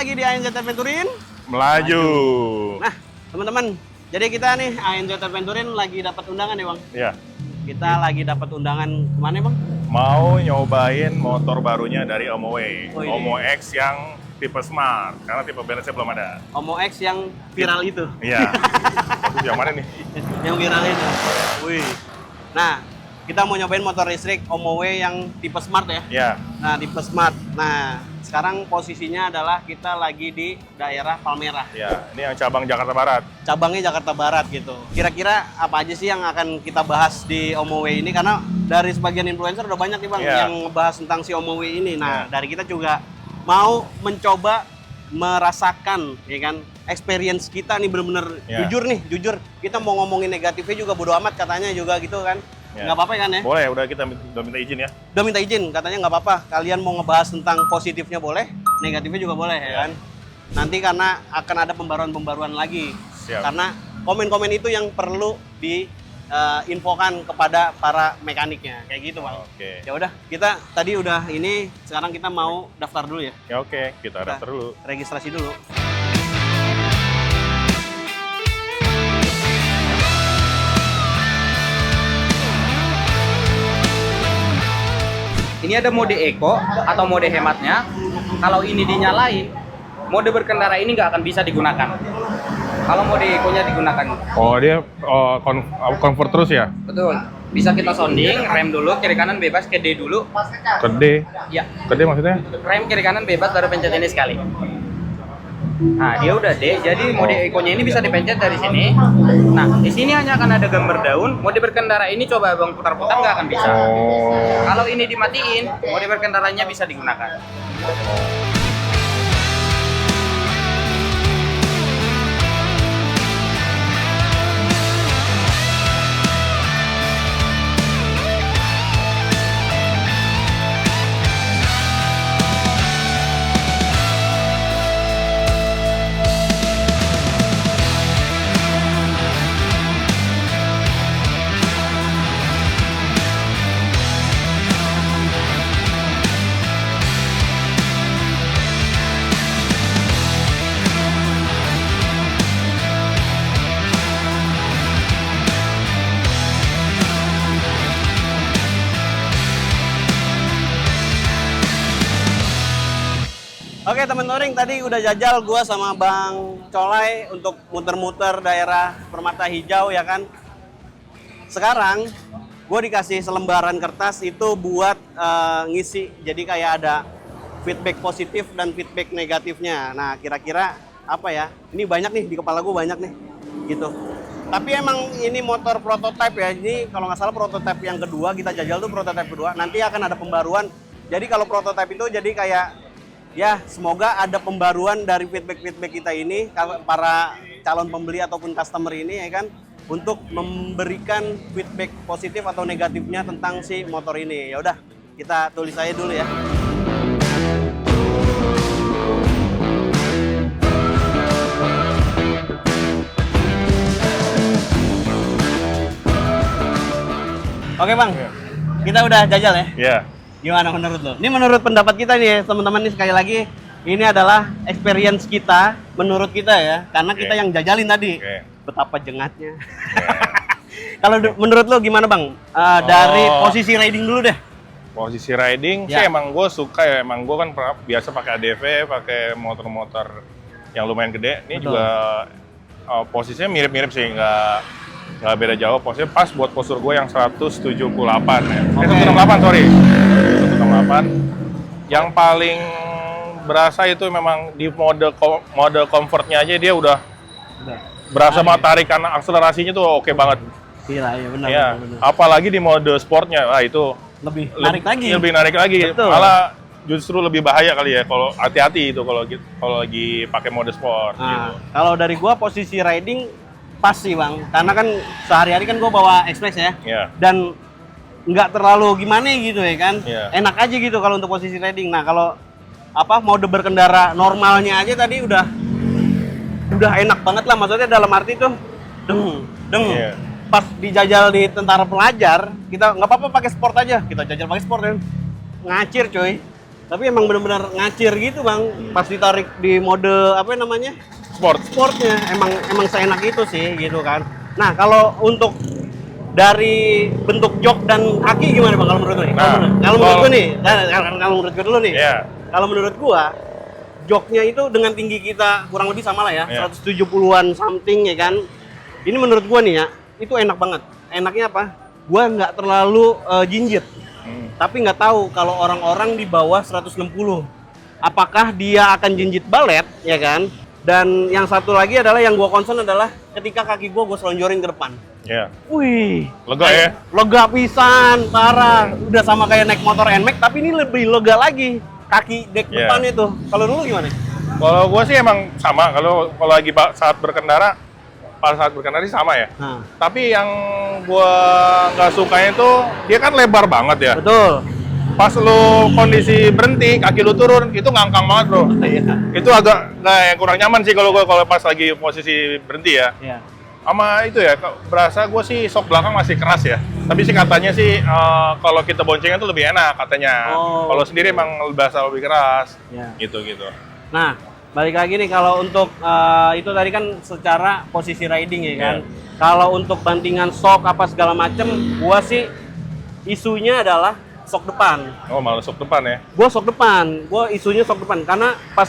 lagi di ANZ Adventurin Melaju. Nah, teman-teman, jadi kita nih ANZ Adventurin lagi dapat undangan ya, Bang? Iya. Kita lagi dapat undangan kemana, Bang? Mau nyobain motor barunya dari Omoway. Oh, ini. Omo X yang tipe Smart, karena tipe balance belum ada. Omo X yang viral itu. Iya. Itu yang mana nih? Yang viral itu. Wih. Nah, kita mau nyobain motor listrik Omoway yang tipe Smart ya. Iya. Nah, tipe Smart. Nah, sekarang posisinya adalah kita lagi di daerah Palmerah. Iya. Ini yang cabang Jakarta Barat. Cabangnya Jakarta Barat gitu. Kira-kira apa aja sih yang akan kita bahas di Omoway ini? Karena dari sebagian influencer udah banyak nih, Bang, Iya. yang ngebahas tentang si Omoway ini. Nah, Iya. dari kita juga mau mencoba merasakan, ya kan, experience kita nih bener-bener Iya. jujur. Kita mau ngomongin negatifnya juga bodo amat katanya juga gitu kan. Iya. Nggak apa-apa kan ya? Boleh, udah minta izin ya. Udah minta izin, katanya nggak apa-apa. Kalian mau ngebahas tentang positifnya boleh, negatifnya juga boleh, ya Iya. kan? Nanti karena akan ada pembaruan-pembaruan lagi. Siap. Karena komen-komen itu yang perlu diinfokan kepada para mekaniknya, kayak gitu, Bang. Oke. Ya udah, kita tadi udah ini, sekarang kita mau daftar dulu ya. Ya oke, kita daftar dulu. Registrasi dulu. Ini ada mode eco atau mode hematnya. Kalau ini dinyalain, mode berkendara ini nggak akan bisa digunakan. Kalau mode eco-nya digunakan, Oh, dia comfort terus ya? betul. Bisa kita sounding, rem dulu, kiri kanan bebas, ke D dulu. Gede. Ya, Gede maksudnya? rem kiri kanan bebas, baru pencet ini sekali. Nah, dia udah D, jadi mode eco-nya ini bisa dipencet dari sini. Nah, di sini hanya akan ada gambar daun. Mode berkendara ini coba Bang putar-putar nggak akan bisa. Oh. Kalau ini dimatiin, mode berkendaranya bisa digunakan. Oke, teman touring, tadi udah jajal gua sama Bang Colai untuk muter-muter daerah Permata Hijau ya kan. Sekarang gue dikasih selembaran kertas itu buat ngisi, jadi kayak ada feedback positif dan feedback negatifnya. Nah, kira-kira apa ya? Ini banyak nih di kepala gue, banyak nih gitu. Tapi emang ini motor prototype ya. Ini kalau nggak salah prototype yang kedua kita jajal tuh prototype kedua. Nanti akan ada pembaruan. Jadi kalau prototype itu jadi kayak ya, semoga ada pembaruan dari feedback-feedback kita ini, para calon pembeli ataupun customer ini ya kan, untuk memberikan feedback positif atau negatifnya tentang si motor ini. Ya udah, kita tulis aja dulu ya. Oke, Bang, Iya. kita udah jajal ya. Iya. Gimana menurut lo? Ini menurut pendapat kita nih ya, teman-teman, nih sekali lagi ini adalah experience kita menurut kita ya, karena kita Oke. yang jajalin tadi. Oke. Betapa jengatnya. Kalau menurut lo gimana, Bang? Dari posisi riding dulu deh. Posisi riding Ya. sih emang gue suka ya. Emang gue kan biasa pakai ADV, pakai motor-motor yang lumayan gede. Ini Betul. juga posisinya mirip-mirip sih, nggak beda jauh. Posisinya pas buat postur gue yang 178 ya. Oke. 168, sorry. 168. Yang paling berasa itu memang di mode comfortnya aja dia udah berasa mau tarikan akselerasinya tuh oke banget. Gila, ya benar. Ya, benar. apalagi di mode sportnya, wah itu Lebih narik lagi. lebih narik lagi. Betul. Malah justru lebih bahaya kali ya kalau hati-hati itu kalau lagi pakai mode sport gitu. Nah, kalau dari gua posisi riding pas sih, Bang. Karena kan sehari-hari kan gua bawa Express ya. Ya. Dan nggak terlalu gimana gitu ya kan. Iya. Enak aja gitu kalau untuk posisi riding. Nah, kalau mode berkendara normalnya aja tadi udah enak banget lah, maksudnya dalam arti tuh deng. Iya. Pas dijajal di tentara pelajar, kita nggak apa-apa pakai sport aja, kita jajal pakai sport kan, ngacir coy. Tapi emang benar-benar ngacir gitu bang, pas ditarik di mode apa namanya Sport. sportnya, emang seenak itu sih gitu kan. Nah kalau untuk dari bentuk jok dan kaki gimana bang kalau menurut lu nih? Kalau menurut gua nih, kalau menurut gua dulu nih. Iya. Kalau menurut gua joknya itu dengan tinggi kita kurang lebih sama lah ya, Iya. 170-an something ya kan. Ini menurut gua nih ya, itu enak banget. Enaknya apa? Gua nggak terlalu jinjit. Tapi nggak tahu kalau orang-orang di bawah 160 apakah dia akan jinjit balet ya kan. Dan yang satu lagi adalah yang gua concern adalah ketika kaki gua selonjorin ke depan. Iya. Wih, Lega ya? lega pisan, parah. Udah sama kayak naik motor NMAX, tapi ini lebih lega lagi. Kaki dek Iya. depan itu. Kalau dulu gimana? Kalau gue sih emang sama. Kalau lagi saat berkendara, pada saat berkendara sih sama ya. Nah, Tapi yang gue nggak sukanya itu dia kan lebar banget ya. betul. Pas lu kondisi berhenti, kaki lu turun, itu ngangkang banget bro. Iya. Itu agak yang kurang nyaman sih kalau gue pas lagi posisi berhenti ya. Iya. Sama itu ya, berasa gue sih sok belakang masih keras ya. Tapi sih katanya sih kalau kita boncengan tuh lebih enak katanya. Oh. Kalau sendiri emang berasa lebih keras. Iya. Gitu. Nah, balik lagi nih kalau untuk itu tadi kan secara posisi riding ya kan. Iya. Kalau untuk bantingan shock apa segala macem, gua sih isunya adalah shock depan. Oh malah sok depan ya? Gua shock depan, gua isunya shock depan karena pas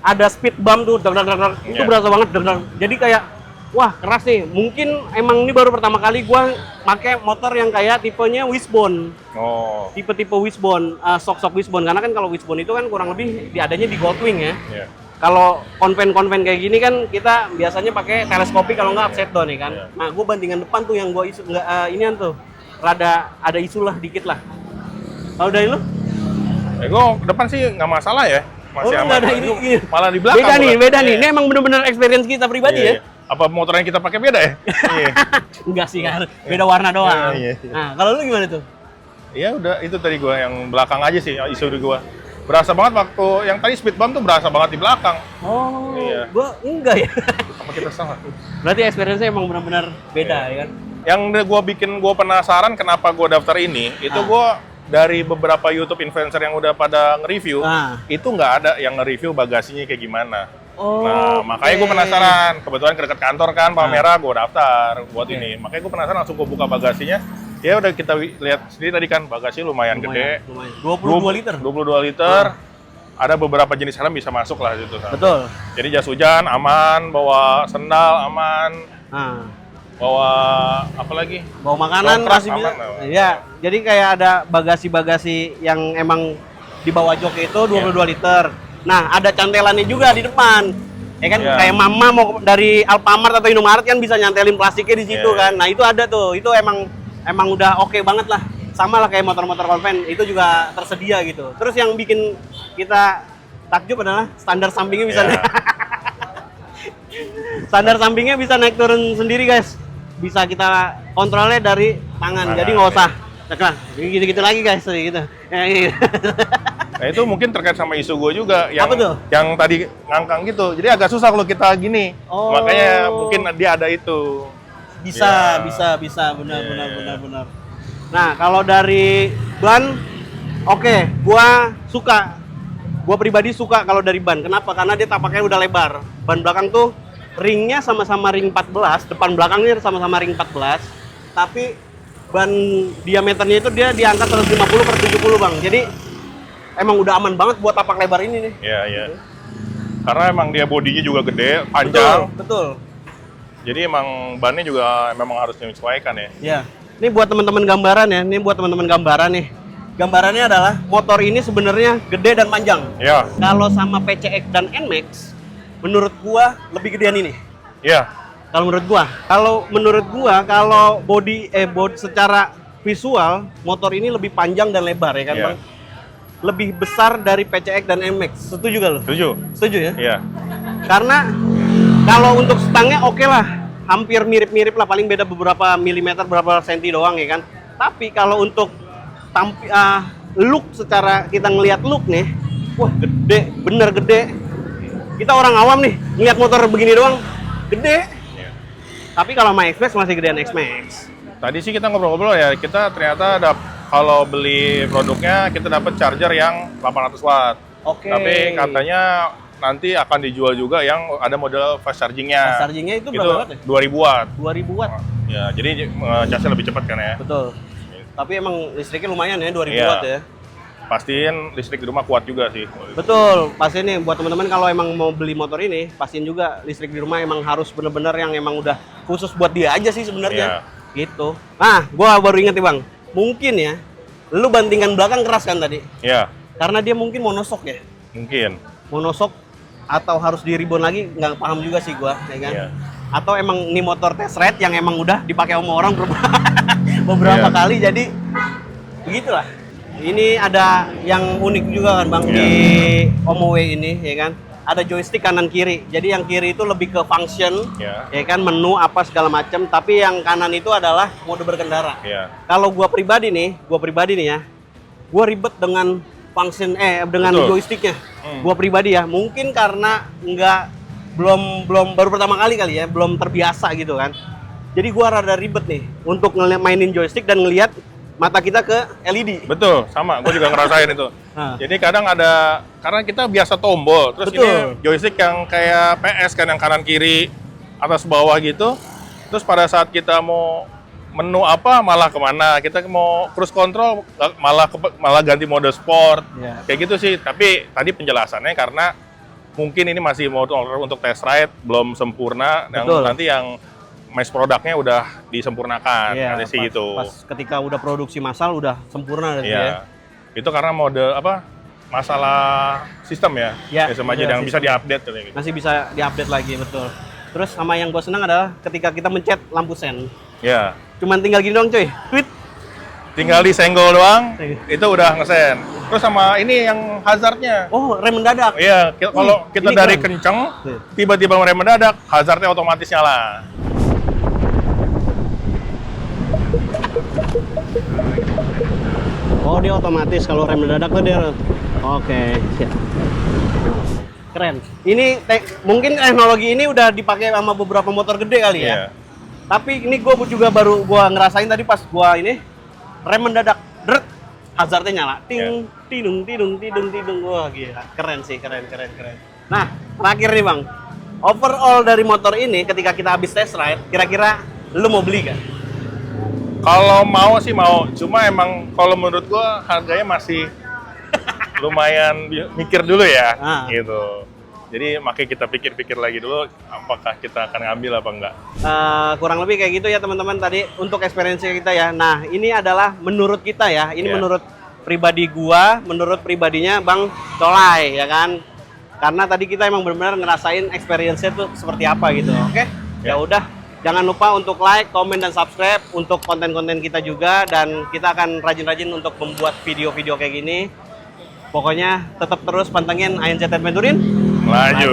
ada speed bump tuh, itu Iya. berasa banget. Jadi kayak wah keras nih. Mungkin emang ini baru pertama kali gua pakai motor yang kayak tipenya wishbone. Oh. Tipe-tipe wishbone, shock wishbone. Karena kan kalau wishbone itu kan kurang lebih adanya di Goldwing ya. Iya. Kalau konven kayak gini kan kita biasanya pakai teleskopik kalau nggak upside down ya kan. Iya. Nah, gue bandingan depan tuh yang gue isu nggak inian tuh, rada ada isu lah dikit lah. Kalau dari lu? Gue depan sih nggak masalah ya, masih lu aman. nggak ada ini. Malah di belakang. Beda nih, gua. beda nih. Iya. Ini emang bener-bener experience kita pribadi Iya, ya. iya. Apa motor yang kita pakai beda ya? Iya. Enggak sih kan, beda warna doang. Iya. Nah, kalau lu gimana tuh? Iya udah itu tadi gue yang belakang aja sih isu di gue. Berasa banget waktu yang tadi speed bump tuh berasa banget di belakang. Oh, Iya. gue enggak ya. Apa kita salah? Berarti experience-nya emang benar-benar beda ya kan? Yang gue bikin gue penasaran kenapa gue daftar ini, itu gue dari beberapa YouTube influencer yang udah pada nge-review, itu nggak ada yang nge-review bagasinya kayak gimana. Oh, Nah, makanya gue penasaran. Kebetulan ke dekat kantor kan, Palmera, gue daftar buat ini. Makanya gue penasaran, langsung gue buka bagasinya. Ya udah kita lihat sendiri tadi kan, bagasi lumayan gede. Lumayan. 22 liter. 22 liter. Ada beberapa jenis helm bisa masuk lah gitu. Betul. Jadi jas hujan aman, bawa sendal aman, Nah, bawa apa lagi? bawa makanan Dompet masih aman, bisa. aman. Iya, jadi kayak ada bagasi-bagasi yang emang di bawah jok itu 22 liter. Nah, ada cantelannya juga di depan. Ya kan Iya. kayak mama mau dari Alfamart atau Indomaret kan bisa nyantelin plastiknya di situ Iya. kan. Nah, itu ada tuh. Itu emang udah oke banget lah. Sama lah kayak motor-motor konven, itu juga tersedia gitu. Terus yang bikin kita takjub adalah standar sampingnya bisa Iya. naik. Standar sampingnya bisa naik turun sendiri guys. Bisa kita kontrolnya dari tangan. Jadi nggak usah tekan. Gitu-gitu lagi guys, gitu. Nah itu mungkin terkait sama isu gue juga yang Apa tuh? yang tadi ngangkang gitu. Jadi agak susah kalau kita gini. Oh. Makanya mungkin dia ada itu. Bisa, Ya. bisa, benar, Iya. benar. Nah, kalau dari ban, oke, gua suka. Gua pribadi suka kalau dari ban. Kenapa? Karena dia tapaknya udah lebar. Ban belakang tuh ringnya sama-sama ring 14, depan belakangnya sama-sama ring 14. Tapi ban diameternya itu dia diangkat 150 per 70 bang. Jadi emang udah aman banget buat tapak lebar ini nih. Iya, iya. Karena emang dia bodinya juga gede, panjang. Betul. Jadi emang bannya juga memang harus menyesuaikan ya. Ya, ini buat teman-teman gambaran ya. Ini buat teman-teman gambaran nih. Gambarannya adalah motor ini sebenarnya gede dan panjang. Iya. Kalau sama PCX dan NMAX, menurut gua lebih gedean ini. Iya. Kalau menurut gua, kalau body secara visual, motor ini lebih panjang dan lebar ya kan, Iya. Bang? Lebih besar dari PCX dan NMAX. Setuju gak lo? Setuju? Setuju ya? Iya. Karena kalau untuk stangnya oke lah, hampir mirip-mirip lah, paling beda beberapa milimeter, beberapa senti doang ya kan. Tapi kalau untuk look, secara kita ngelihat look nih, wah gede, bener gede. Kita orang awam nih, ngeliat motor begini doang, gede. Iya. Tapi kalau sama X-Max masih gedean X-Max. Tadi sih kita ngobrol-ngobrol ya, kita ternyata ada kalau beli produknya kita dapat charger yang 800 watt. Oke. Tapi katanya nanti akan dijual juga yang ada model fast chargingnya. Fast chargingnya itu berapa watt ya? 2000 watt. 2000 watt. Ya, jadi casnya lebih cepat kan ya. Betul. Tapi emang listriknya lumayan ya, 2000 Iya. watt ya. Pastiin listrik di rumah kuat juga sih. Betul, pastiin nih buat teman-teman kalau emang mau beli motor ini, pastiin juga listrik di rumah emang harus bener-bener yang emang udah khusus buat dia aja sih sebenarnya. Gitu. Nah, gua baru inget nih Bang, mungkin ya, lu bantingan belakang keras kan tadi? Iya, Karena dia mungkin monosok ya? mungkin. Monosok atau harus di reborn lagi, nggak paham juga sih gua, ya kan? Iya. Atau emang ini motor test ride yang emang udah dipakai sama orang beberapa Iya. kali, jadi begitulah. Ini ada yang unik juga kan Bang Iya. di Omowe ini, ya kan? Ada joystick kanan kiri. Jadi yang kiri itu lebih ke function, Iya. ya kan, menu apa segala macam. Tapi yang kanan itu adalah mode berkendara. Iya. Kalau gua pribadi nih ya, gua ribet dengan function dengan Betul. joysticknya. Gua pribadi ya, mungkin karena belum baru pertama kali ya, belum terbiasa gitu kan. Jadi gua rada ribet nih untuk mainin joystick dan ngelihat mata kita ke LED. Betul, sama. Gue juga ngerasain itu. Nah. Jadi kadang karena kita biasa tombol, terus Betul. ini joystick yang kayak PS kan, yang kanan kiri, atas bawah gitu. Terus pada saat kita mau menu apa malah kemana, kita mau cruise control malah ganti mode sport, Iya. kayak gitu sih. Tapi tadi penjelasannya karena mungkin ini masih motor untuk test ride, belum sempurna, dan Betul. nanti yang mass produknya udah disempurnakan, Iya, ada sih gitu. Pas ketika udah produksi massal udah sempurna gitu ya. Iya. Itu karena mode masalah sistem ya. Ya, Sistem aja iya, yang bisa sistem. diupdate kayak gitu. Masih bisa diupdate lagi, betul. Terus sama yang gue senang adalah ketika kita mencet lampu sen. Ya. Cuman tinggal gini doang cuy, tweet. Tinggal disenggol doang, Iya. itu udah ngesen. Terus sama ini yang hazardnya. Oh, rem mendadak. Iya, kalau kita ini dari keren. kenceng, Iya. tiba-tiba rem mendadak, hazardnya otomatis nyala. Oh, dia otomatis kalau rem mendadak tuh dia. Oke, siap. Keren. Ini mungkin teknologi ini udah dipakai sama beberapa motor gede kali ya. Iya. Tapi ini gue juga baru ngerasain tadi pas gua ini rem mendadak, dret, hazardnya nyala, ting, tidung. Wah gila, keren sih, keren. Nah, terakhir nih Bang, overall dari motor ini ketika kita habis test ride, kira-kira lu mau beli kan? Kalau mau sih mau, cuma emang kalau menurut gua harganya masih lumayan mikir dulu ya, Ah. gitu. Jadi makanya kita pikir-pikir lagi dulu apakah kita akan ngambil apa enggak. Kurang lebih kayak gitu ya teman-teman tadi untuk experience kita ya. Nah, ini adalah menurut kita ya. Ini Iya. menurut pribadi gua, menurut pribadinya Bang Colai ya kan. Karena tadi kita emang benar-benar ngerasain experience-nya tuh seperti apa gitu. Oke? Ya udah, jangan lupa untuk like, comment dan subscribe untuk konten-konten kita juga, dan kita akan rajin-rajin untuk membuat video-video kayak gini. Pokoknya tetap terus pantengin INZ Adventurin. Maju.